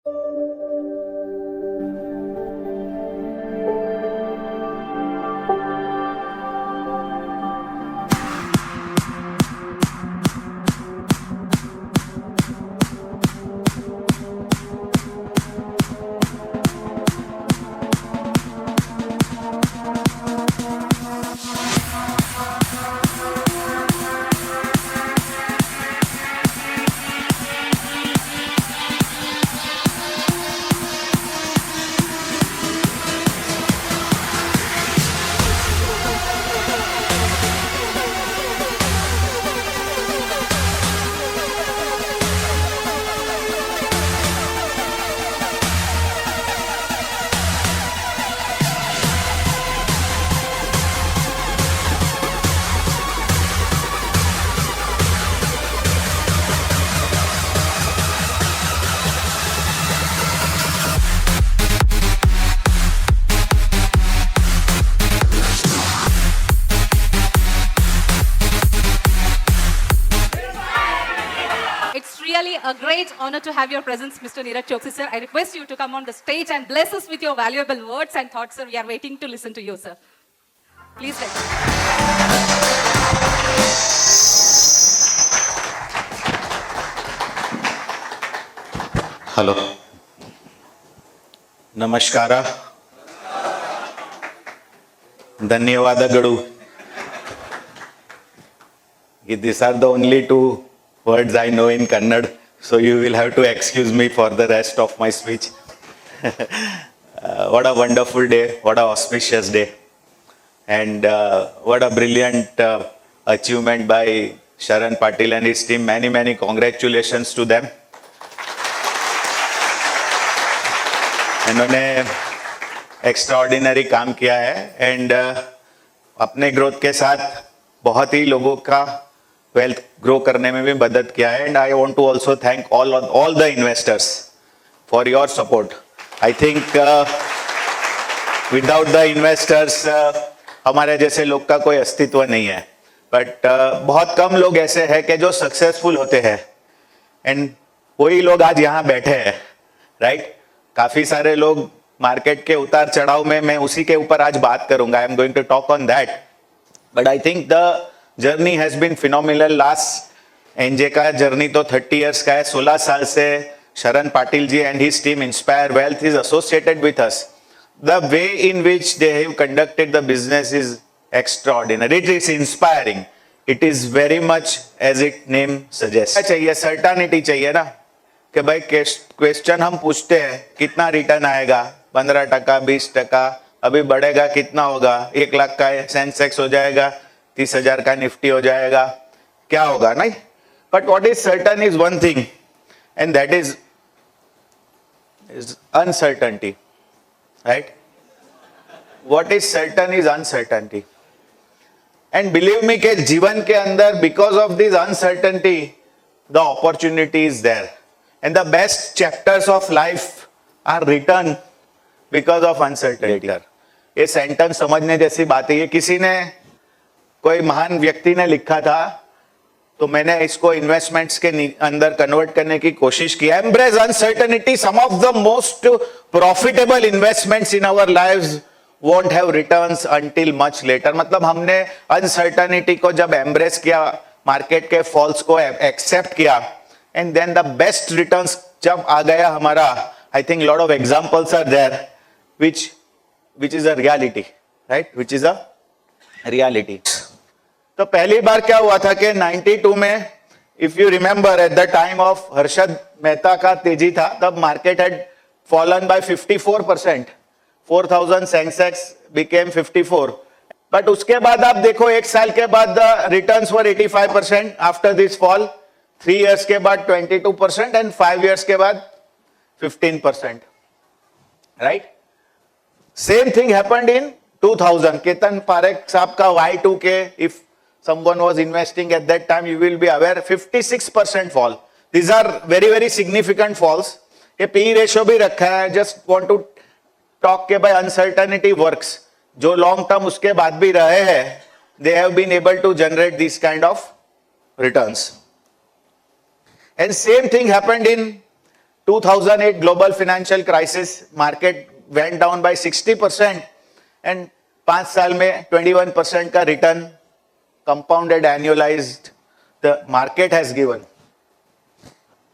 It's really a great honor to have your presence, Mr. Neeraj Chokshi, sir. I request you to come on the stage and bless us with your valuable words and thoughts, sir. We are waiting to listen to you, sir. Please take. Hello ನಮಸ್ಕಾರ ಧನ್ಯವಾದಗಳು These are the only two words I know in Kannada, so you will have to excuse me for the rest of my speech. What a wonderful day, what a auspicious day, and what a brilliant achievement by Sharan Patil and his team. Many congratulations to them. इन्होंने extraordinary काम किया है and अपने growth के साथ बहुत ही लोगों का वेल्थ ग्रो करने में भी मदद किया है and I want to also thank all the investors for your support. I think without the investors हमारे जैसे लोग का कोई अस्तित्व नहीं है, बट बहुत कम लोग ऐसे हैं कि जो सक्सेसफुल होते हैं एंड वही लोग आज यहाँ बैठे हैं, राइट. काफी सारे लोग मार्केट के उतार चढ़ाव में, मैं उसी के ऊपर आज बात करूंगा. I am going to talk on that, but I think the journey has been phenomenal. Last NJ का जर्नी तो 30 इयर्स का है. 16 साल से Sharan Patil ji and his team inspire wealth is associated with us. The way in which they have conducted the business is extraordinary. It is inspiring. It is very much as it name suggest. चाहिए certainty चाहिए ना कि भाई question हम पूछते हैं कितना return आएगा, 15%, 20%, अभी बढ़ेगा कितना होगा, 1 लाख का सेंसेक्स हो जाएगा, 30,000 का निफ्टी हो जाएगा, क्या होगा, नहीं. But what is certain is one thing and that is uncertainty, right. What is certain is uncertainty and believe me के जीवन के अंदर because of this uncertainty the opportunity is there. And the best chapters of life are written because of uncertainty. ये sentence समझने जैसी बात है. ये किसी ने, कोई महान व्यक्ति ने लिखा था, तो मैंने इसको इन्वेस्टमेंट्स के अंदर कन्वर्ट करने की कोशिश की. Embrace uncertainty. Some of the most profitable investments in our lives won't have returns until much later. मतलब हमने अनसर्टनिटी को जब एम्ब्रेस किया, मार्केट के फॉल्स को एक्सेप्ट किया, and then the best returns जब आ गया हमारा, I think lot of examples are there which is a reality, right, which is a reality. तो पहली बार क्या हुआ था कि 92 में, if you remember at the time of Harshad Mehta का तेजी था, तब market had fallen by 54%. 4,000 Sensex became 54. But उसके बाद आप देखो, 1 साल के बाद the returns were 85% after this fall. 3 years के बाद 22% and 5 years के बाद 15%, right. Same thing happened in 2000. Ketan Parekh साहब का Y2K, if someone was investing at that time, you will be aware, 56% fall. These are very significant falls. ये PE ratio भी रखा है. Just want to talk के भाई uncertainty works. जो long term उसके बाद भी रहे हैं, they have been able to generate these kind of returns. And same thing happened in 2008 global financial crisis, market went down by 60% and 5 साल में 21% का return compounded annualized the market has given.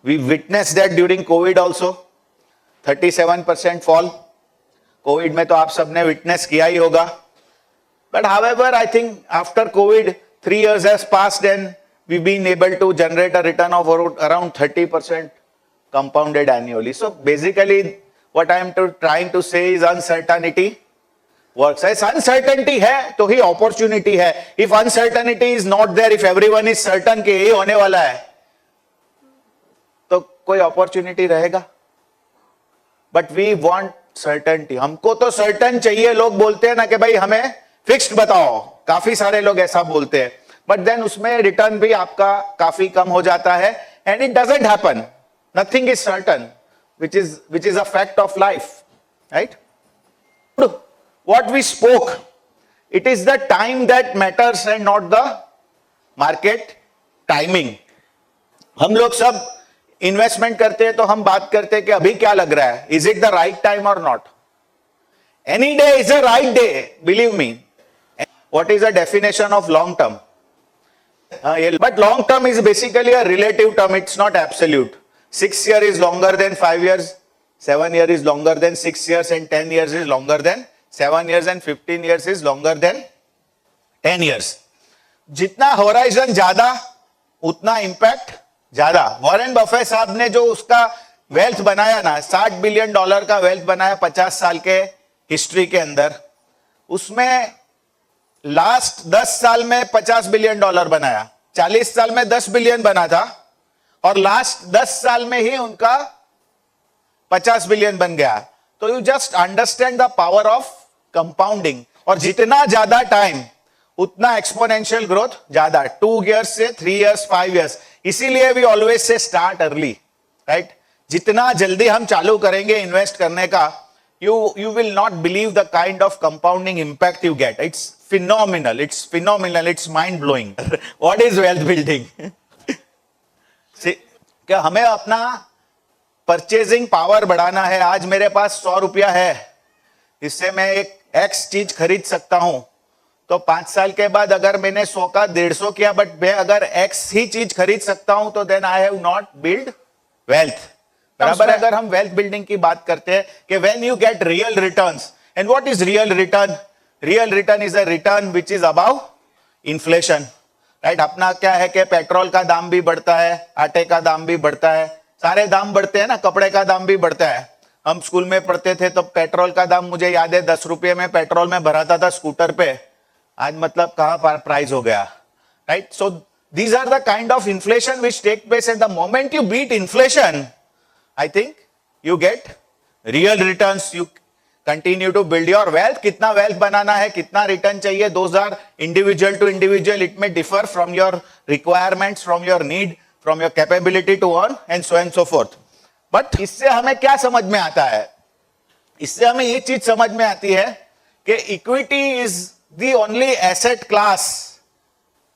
We witnessed that during COVID also, 37% fall. COVID में तो आप सबने witness किया ही होगा. But however, I think after COVID, 3 years has passed and we've been able to generate a return of around 30% compounded annually. So basically, what I am trying to say is uncertainty works. As uncertainty है, तो ही opportunity है. If uncertainty is not there, if everyone is certain कि ये होने वाला है, तो कोई opportunity रहेगा. But we want certainty. हमको तो certain चाहिए. लोग बोलते हैं ना कि भाई हमें fixed बताओ. काफी सारे लोग ऐसा बोलते हैं. But then उसमें return भी आपका काफी कम हो जाता है. And it doesn't happen. Nothing is certain, which is a fact of life, right? What we spoke, it is the time that matters and not the market timing. हम लोग सब इन्वेस्टमेंट करते हैं तो हम बात करते हैं कि अभी क्या लग रहा है, is it the right time or not? Any day is a right day, believe me. What is the definition of long term? But long term is basically a relative term, it's not absolute. 6 years is longer than 5 years, 7 years is longer than 6 years, and 10 years is longer than 7 years, and 15 years is longer than 10 years. जितना horizon ज्यादा उतना impact ज्यादा. Warren Buffett साहब ने जो उसका wealth बनाया ना, $60 बिलियन का वेल्थ बनाया 50 साल के हिस्ट्री के अंदर, उसमें लास्ट 10 साल में $50 बिलियन बनाया, 40 साल में 10 बिलियन बना था, और लास्ट 10 साल में ही उनका 50 बिलियन बन गया. तो you just understand the power of compounding. और जितना ज्यादा टाइम उतना एक्सपोनेंशियल ग्रोथ ज्यादा, 2 years से 3 years, 5 years. इसीलिए we always say start early, right? जितना जल्दी हम चालू करेंगे इन्वेस्ट करने का, you will not believe the kind of compounding impact you get. It's phenomenal, it's mind blowing. What is wealth building? क्या हमें अपना परचेजिंग पावर बढ़ाना है. आज मेरे पास 100 रुपया है, इससे मैं एक एक्स चीज खरीद सकता हूं. तो 5 साल के बाद अगर मैंने 100 का 150 किया, बट मैं अगर एक्स ही चीज खरीद सकता हूं, तो then I have not build wealth. बराबर. अगर हम वेल्थ बिल्डिंग की बात करते हैं कि when you get real returns, and what is real return? Real return is a return which is above inflation, right? अपना क्या है कि पेट्रोल का दाम भी बढ़ता है, आटे का दाम भी बढ़ता है, सारे दाम बढ़ते हैं ना, कपड़े का दाम भी बढ़ता है. हम स्कूल में पढ़ते थे तो पेट्रोल का दाम मुझे याद है 10 रुपये में पेट्रोल में भराता था स्कूटर पे. आज मतलब कहां प्राइस हो गया, right? So these are the kind of inflation which take place. At the moment you beat inflation, I think you get real returns. You continue to build your wealth. कितना wealth बनाना है, कितना return चाहिए, those are individual to individual. It may differ from your requirements, from your need, from your capability to earn, and so on and so forth. But इससे हमें क्या समझ में आता है? इससे हमें ये चीज समझ में आती है कि equity is the only asset class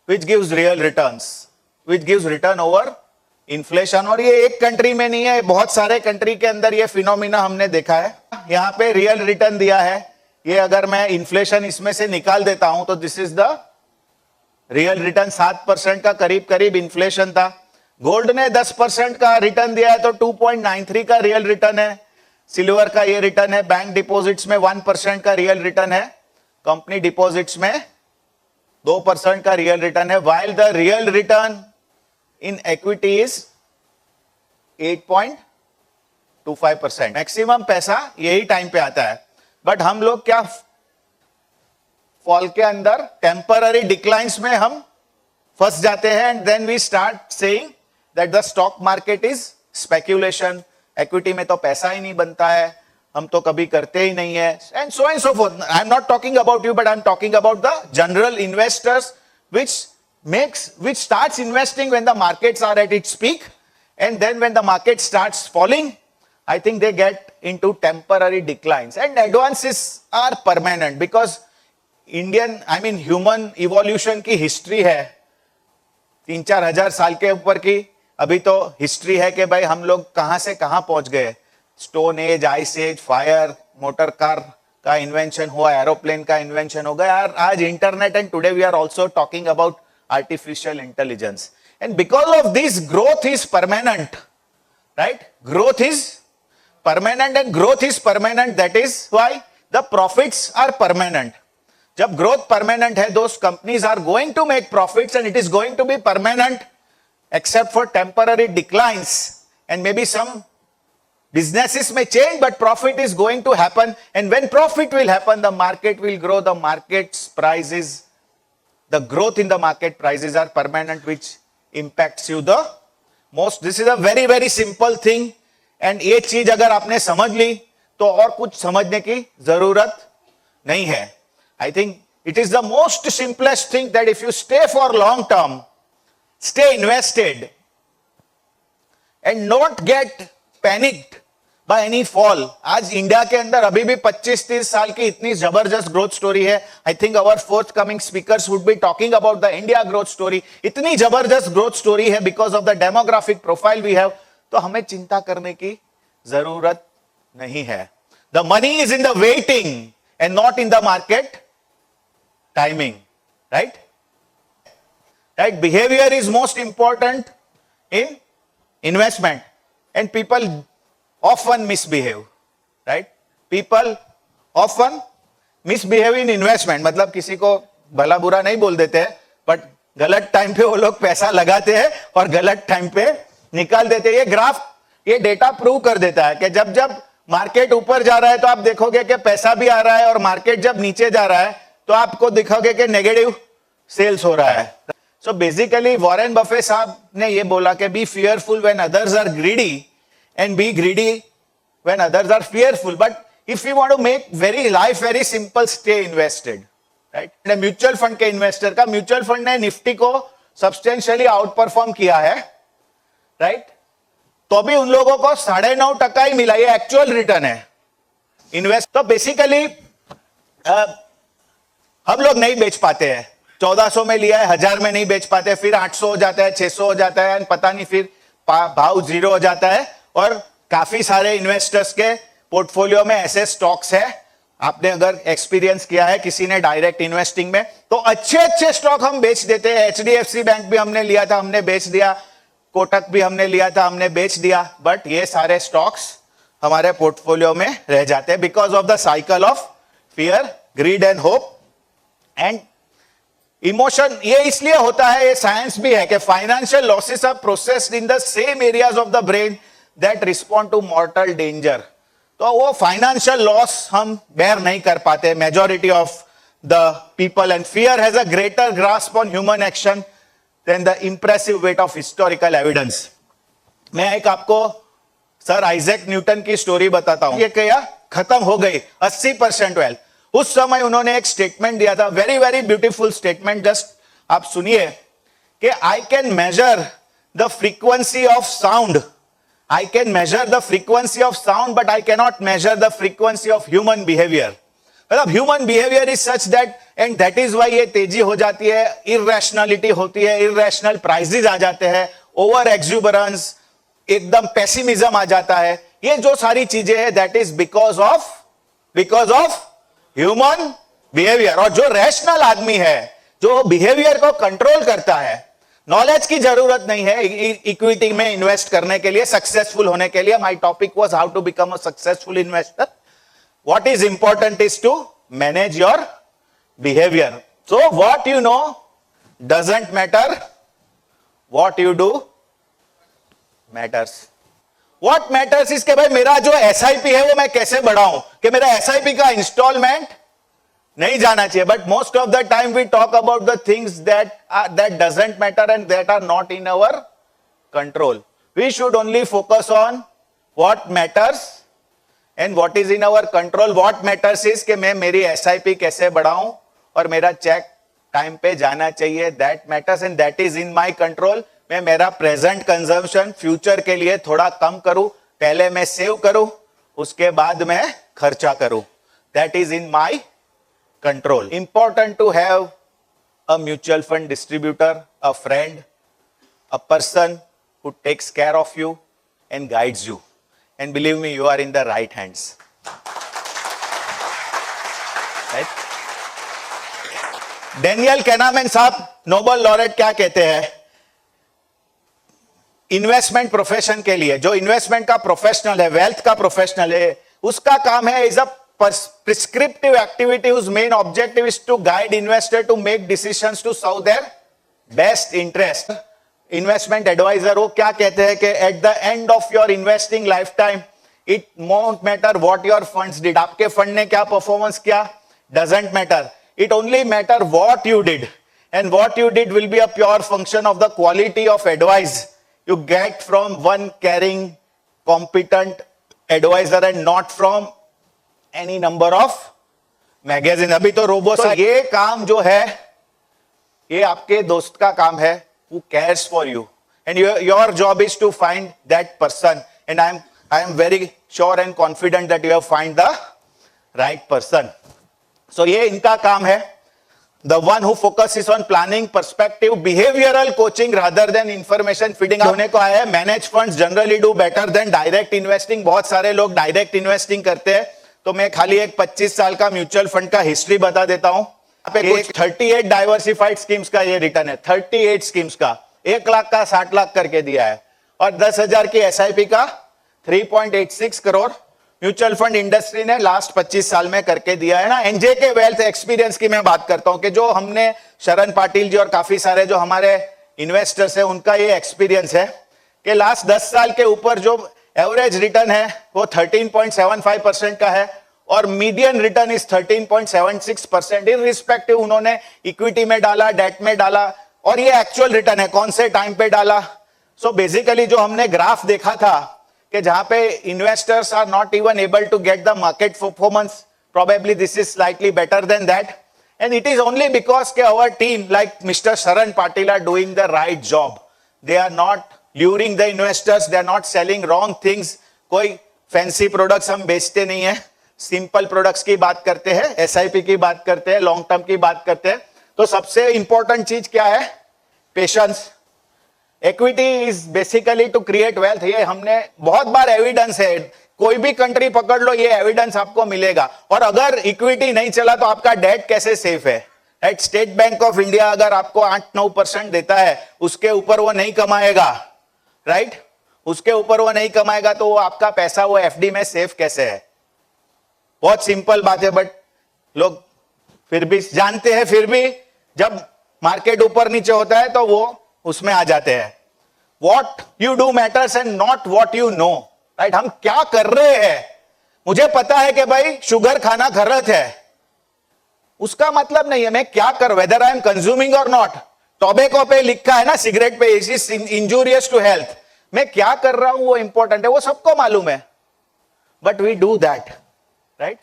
which gives real returns, which gives return over inflation. और ये एक कंट्री में नहीं है, बहुत सारे कंट्री के अंदर ये फिनोमिना हमने देखा है. यहाँ पे रियल रिटर्न दिया है. ये अगर मैं इन्फ्लेशन इसमें से निकाल देता हूं तो this is the real return. 7% का करीब इन्फ्लेशन था. गोल्ड ने 10% का रिटर्न दिया है तो 2.93 का रियल रिटर्न है. सिल्वर का ये रिटर्न है. बैंक डिपॉजिट्स में 1% का रियल रिटर्न है. कंपनी डिपॉजिट्स में 2% का रियल रिटर्न है. While the real return in equity is 8.25%. Maximum पैसा यही टाइम पे आता है. बट हम लोग क्या फॉल के अंदर टेम्पररी डिक्लाइंस में हम फंस जाते हैं. And then we start saying that the stock market is speculation. Equity में तो पैसा ही नहीं बनता है, हम तो कभी करते ही नहीं है, and so fourth. I am not talking about you, but I am talking about the general investors which starts investing when the markets are at its peak, and then when the market starts falling, I think they get into temporary declines. And advances are permanent because human evolution की history है 3-4 हजार साल के ऊपर की. अभी तो history है कि भाई हम लोग कहां से कहां पहुंच गए, stone age, ice age, fire, motor car का इन्वेंशन हुआ, एरोप्लेन का इन्वेंशन हो गया, आज internet, and today we are also talking about artificial intelligence. And because of this growth is permanent, right? Growth is permanent, and growth is permanent. That is why the profits are permanent. जब growth permanent है, those companies are going to make profits and it is going to be permanent, except for temporary declines, and maybe some businesses may change, but profit is going to happen. And when profit will happen, the market will grow. The market's prices, the growth in the market prices are permanent, which impacts you the most. This is a very very simple thing, and ये चीज अगर आपने समझ ली तो और कुछ समझने की जरूरत नहीं है. I think it is the most simplest thing that if you stay for long term, stay invested and not get panicked by any fall. आज इंडिया के अंदर अभी भी 25-30 साल की इतनी जबरदस्त ग्रोथ स्टोरी है. I think our fourth coming speakers would be talking about the India growth story. इतनी जबरदस्त ग्रोथ स्टोरी है because of the demographic profile we have. तो हमें चिंता करने की जरूरत नहीं है. The money is in the waiting and not in the market timing. Right, right. Behaviour is most important in investment, and people often misbehave, right? People often misbehave in investment. मतलब किसी को भला बुरा नहीं बोल देते हैं, बट गलत टाइम पे वो लोग पैसा लगाते हैं और गलत टाइम पे निकाल देते हैं. ये ग्राफ, ये डेटा प्रूव कर देता है कि जब जब मार्केट ऊपर जा रहा है तो आप देखोगे कि पैसा भी आ रहा है, और मार्केट जब नीचे जा रहा है तो आपको दिखोगे कि नेगेटिव सेल्स हो रहा है. सो बेसिकली वॉरेन बफे साहब ने ये बोला कि be fearful when others are greedy and be greedy when others are fearful. But if you want to make life very simple, stay invested, right? And mutual fund के investor का, mutual fund ने Nifty को substantially out perform किया है, right? तो भी उन लोगों को 9.5% ही मिला. ये एक्चुअल रिटर्न है. इन्वेस्ट तो बेसिकली हम लोग नहीं बेच पाते हैं. 1400 में लिया है, 1000 में नहीं बेच पाते, फिर 800 हो जाता है, 600 हो जाता है, पता नहीं फिर भाव 0 हो जाता है. और काफी सारे इन्वेस्टर्स के पोर्टफोलियो में ऐसे स्टॉक्स है, आपने अगर एक्सपीरियंस किया है किसी ने डायरेक्ट इन्वेस्टिंग में, तो अच्छे अच्छे स्टॉक हम बेच देते हैं. HDFC बैंक भी हमने लिया था, हमने बेच दिया. कोटक भी हमने लिया था, हमने बेच दिया. बट ये सारे स्टॉक्स हमारे पोर्टफोलियो में रह जाते हैं because of the cycle of fear, greed and hope and emotion. ये इसलिए होता है, ये साइंस भी है कि financial losses are processed in the same areas of the brain that respond to mortal danger. तो वो फाइनेंशियल लॉस हम बेयर नहीं कर पाते, majority of the people, and fear has a greater grasp on human action than the impressive weight of historical evidence. मैं एक आपको sir Isaac Newton की स्टोरी बताता हूं. ये क्या खत्म हो गई 80% वेल्थ. उस समय उन्होंने एक स्टेटमेंट दिया था, very very beautiful statement, just आप सुनिए कि I can measure the frequency of sound. I can measure the frequency of sound, but I cannot measure the frequency of human behavior. मतलब human behavior is such that, and that is why ये तेजी हो जाती है, irrationality होती है, irrational prices आ जाते हैं, over exuberance, एकदम pessimism आ जाता है. ये जो सारी चीजें हैं, that is because of human behavior. और जो rational आदमी है, जो behavior को control करता है, नॉलेज की जरूरत नहीं है इक्विटी में इन्वेस्ट करने के लिए, सक्सेसफुल होने के लिए. My topic was how to become a successful investor. What is important is to manage your behaviour. So what you know doesn't matter, what you do matters. What matters is के भाई मेरा जो SIP है वो मैं कैसे बढ़ाऊं, कि मेरा एसआईपी का इंस्टॉलमेंट नहीं जाना चाहिए. But most of the time we talk about the things that doesn't matter and that are not in our control. We should only focus on what matters and what is in our control. What matters is कि मैं मेरी SIP कैसे बढ़ाऊं और मेरा check time पे जाना चाहिए. That matters and that is in my control. मैं मेरा प्रेजेंट कंजम्पशन फ्यूचर के लिए थोड़ा कम करूं, पहले मैं सेव करूं, उसके बाद मैं खर्चा करूं. That is in my control. Important to have a mutual fund distributor, a friend, a person who takes care of you and guides you. And believe me, you are in the right hands. Right? Daniel Kahneman साहब Nobel laureate क्या कहते हैं investment profession के लिए? जो investment का professional है, wealth का प्रोफेशनल है, उसका काम है is a prescriptive activity whose main objective is to guide investor to make decisions to serve their best interest. Investment advisor वो क्या कहते हैं कि at the end of your investing lifetime, it won't matter what your funds did. आपके fund ने क्या performance किया, doesn't matter. It only matter what you did, and what you did will be a pure function of the quality of advice you get from one caring, competent advisor and not from any number of magazine. अभी तो robo सा ये काम जो है ये आपके दोस्त का काम है who cares for you, and your job is to find that person, and I am very sure and confident that you have find the right person. So ये इनका काम है. The one who focuses on planning, perspective, behavioral coaching rather than information feeding. होने को आया है. Managed funds generally do better than direct investing. बहुत सारे लोग डायरेक्ट इन्वेस्टिंग करते हैं, तो मैं खाली एक 25 साल का म्यूचुअल फंड का हिस्ट्री बता देता हूं. एक 38 डाइवर्सिफाइड स्कीम्स का ये रिटर्न है. 38 स्कीम्स का 1 लाख का 60 लाख करके दिया है, और 10,000 की एसआईपी का 3.86 करोड़ म्यूचुअल फंड इंडस्ट्री ने लास्ट 25 साल में करके दिया है ना. एनजे के वेल्थ एक्सपीरियंस की मैं बात करता हूं कि जो हमने शरण पाटिल जी और काफी सारे जो हमारे इन्वेस्टर्स हैं उनका ये एक्सपीरियंस है कि लास्ट 10 साल के ऊपर जो एवरेज रिटर्न है वो 13.75% का है, और मीडियन रिटर्न इज 13.76%. इररिस्पेक्टिव उन्होंने इक्विटी में डाला, डेट में डाला, और ये एक्चुअल रिटर्न है कौन से टाइम पे डाला. सो बेसिकली जो हमने ग्राफ देखा था कि जहां पे investors are not even able to get the market performance, probably this is slightly better than that, and it is only because के our team like mister Sharan Patil are doing the right job. They are not luring the investors, they are not selling wrong things. कोई fancy products हम बेचते नहीं है, simple products की बात करते हैं, एसआईपी की बात करते हैं, लॉन्ग टर्म की बात करते हैं. तो सबसे इंपॉर्टेंट चीज क्या है? Patience. Equity is basically to create wealth. ये हमने बहुत बार एविडेंस है, कोई भी कंट्री पकड़ लो ये एविडेंस आपको मिलेगा. और अगर इक्विटी नहीं चला तो आपका डेट कैसे सेफ है? Right. State bank of India अगर आपको 8-9% देता है, उसके ऊपर वो नहीं कमाएगा. राइट उसके ऊपर वो नहीं कमाएगा तो वो आपका पैसा वो एफडी में सेफ कैसे है? बहुत सिंपल बात है, बट लोग फिर भी जानते हैं, फिर भी जब मार्केट ऊपर नीचे होता है तो वो उसमें आ जाते हैं. What you do matters and not what you no. Right. हम क्या कर रहे हैं, मुझे पता है कि भाई शुगर खाना गलत है, उसका मतलब नहीं है मैं क्या कर, वेदर आई एम कंज्यूमिंग और नॉट. टोबैको पे लिखा है ना सिगरेट पे, इज इंजूरियस टू हेल्थ. मैं क्या कर रहा हूं वो इंपॉर्टेंट है, वो सबको मालूम है, but we do that. Right.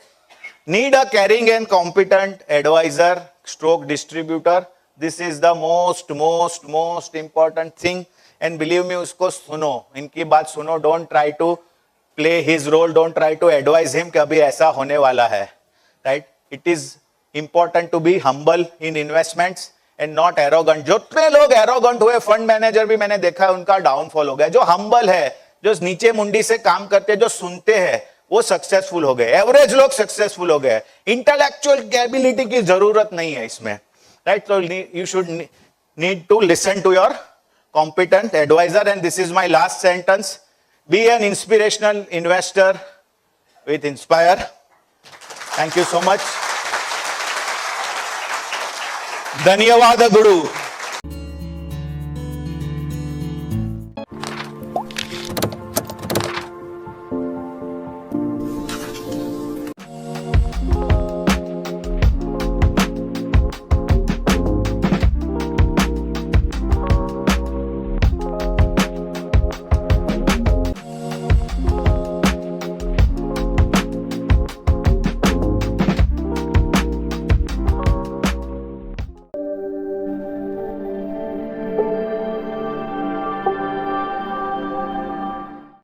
Need a caring and competent advisor stroke distributor. This is the most most most important thing, and believe me उसको सुनो, इनकी बात सुनो. Don't try to play his role, don't try to advise him कि अभी ऐसा होने वाला है. Right. It is important to be humble in investments and not arrogant. जितने लोग एरोगेंट हुए फंड मैनेजर भी मैंने देखा है उनका डाउनफॉल हो गया. जो हम्बल है, जो नीचे मुंडी से काम करते हैं, जो सुनते हैं, वो सक्सेसफुल हो गए. एवरेज लोग सक्सेसफुल हो गए. इंटेलेक्चुअल कैपेबिलिटी की जरूरत नहीं है इसमें. राइट. तो you should need to listen to your competent advisor. And this is my last sentence. Be an inspirational investor with inspire. Thank you so much. धन्यवाद गुरु.